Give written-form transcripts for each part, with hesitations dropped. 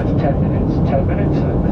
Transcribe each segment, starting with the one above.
That's 10 minutes. 10 minutes, folks.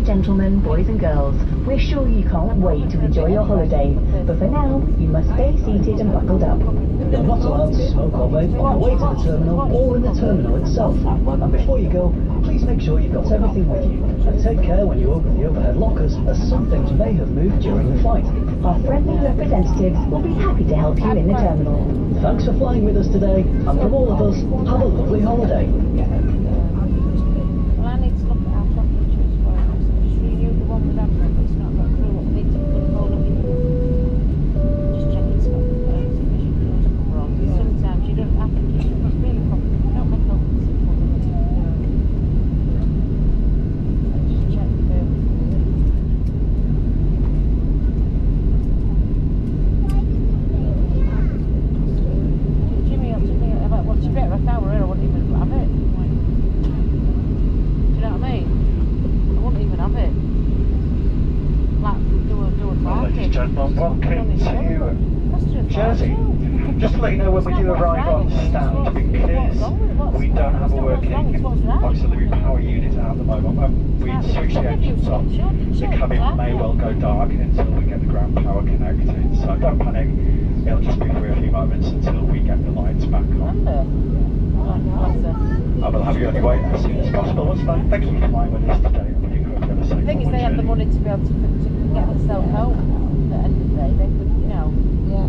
gentlemen, boys and girls, we're sure you can't wait to enjoy your holiday, but for now, you must stay seated and buckled up. You're not allowed to smoke or vape on the way to the terminal or in the terminal itself. And before you go, please make sure you've got everything with you. And take care when you open the overhead lockers, as some things may have moved during the flight. Our friendly representatives will be happy to help you in the terminal. Thanks for flying with us today, and from all of us, have a lovely holiday. Well, I need to look at our traffic pictures for it. Just renew the one with Admiral, but it's not got through what we need to put all of it. Just check it's got sufficient fuel to cover on. Sometimes you don't have to keep it. It's really complicated. Don't make all the simple things. Just check the bill. Jimmy up to me about what's your better if I were here, I wouldn't even have it. Do you know what I mean? I wouldn't even have it. Like, do a Well, ladies and gentlemen, welcome to Jersey. Just to let you know, when we do arrive on stand, because we don't have a working auxiliary power unit at the moment, we switch the engines on. The cabin may well go dark until we get the ground power connected, so don't panic. It'll just be for a few moments until we get the lights back on. I will have you on your way as soon as possible. Thank you for flying with us today. The thing is, they have the money to be able to get themselves home at the end of the day. They could, you know. Yeah.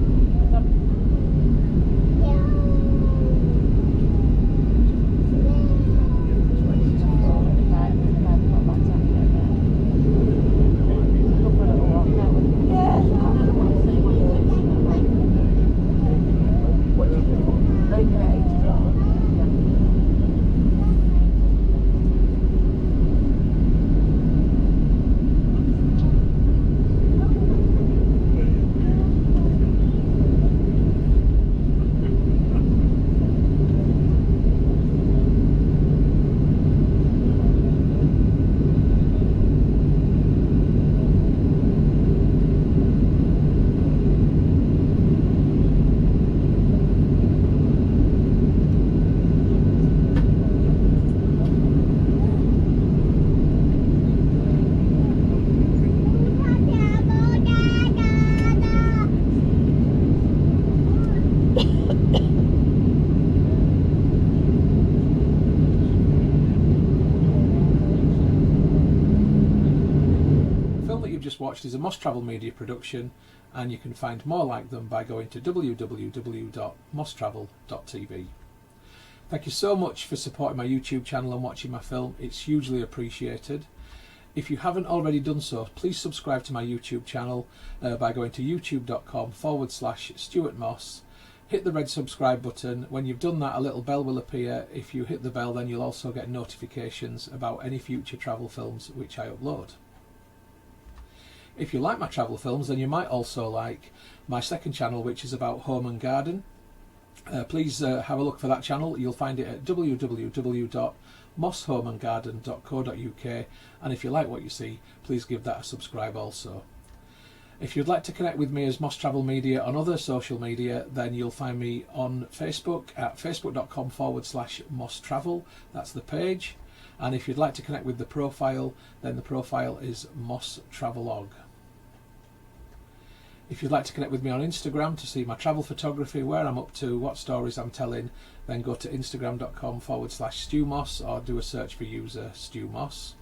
Watched is a Moss Travel Media production, and you can find more like them by going to www.mosstravel.tv. Thank you so much for supporting my YouTube channel and watching my film. It's hugely appreciated. If you haven't already done so, please subscribe to my YouTube channel by going to youtube.com/stuartmoss. Hit the red subscribe button. When you've done that, a little bell will appear. If you hit the bell, then you'll also get notifications about any future travel films which I upload. If you like my travel films, then you might also like my second channel, which is about home and garden. Please have a look for that channel. You'll find it at www.mosshomeandgarden.co.uk, and if you like what you see, please give that a subscribe also. If you'd like to connect with me as Moss Travel Media on other social media, then you'll find me on Facebook at facebook.com/Moss Travel. That's the page. And if you'd like to connect with the profile, then the profile is Moss Travelog. If you'd like to connect with me on Instagram to see my travel photography, where I'm up to, what stories I'm telling, then go to instagram.com/StuMoss or do a search for user StuMoss.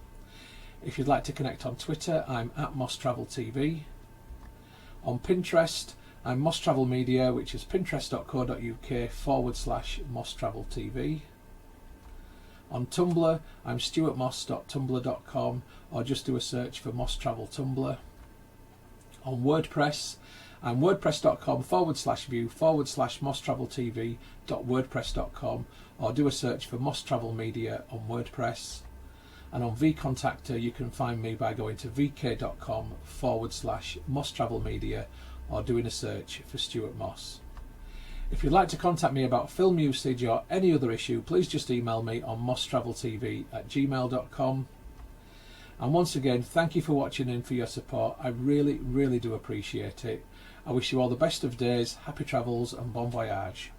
If you'd like to connect on Twitter, I'm at Moss Travel TV. On Pinterest, I'm Moss Travel Media, which is pinterest.co.uk/Moss Travel TV. On Tumblr, I'm stuartmoss.tumblr.com, or just do a search for Moss Travel Tumblr. On WordPress, I'm wordpress.com/view/MossTravelTV.wordpress.com, or do a search for Moss Travel Media on WordPress. And on vContactor, you can find me by going to vk.com/Moss Travel Media, or doing a search for Stuart Moss. If you'd like to contact me about film usage or any other issue, please just email me on mosstraveltv@gmail.com. And once again, thank you for watching and for your support. I really, really do appreciate it. I wish you all the best of days, happy travels and bon voyage.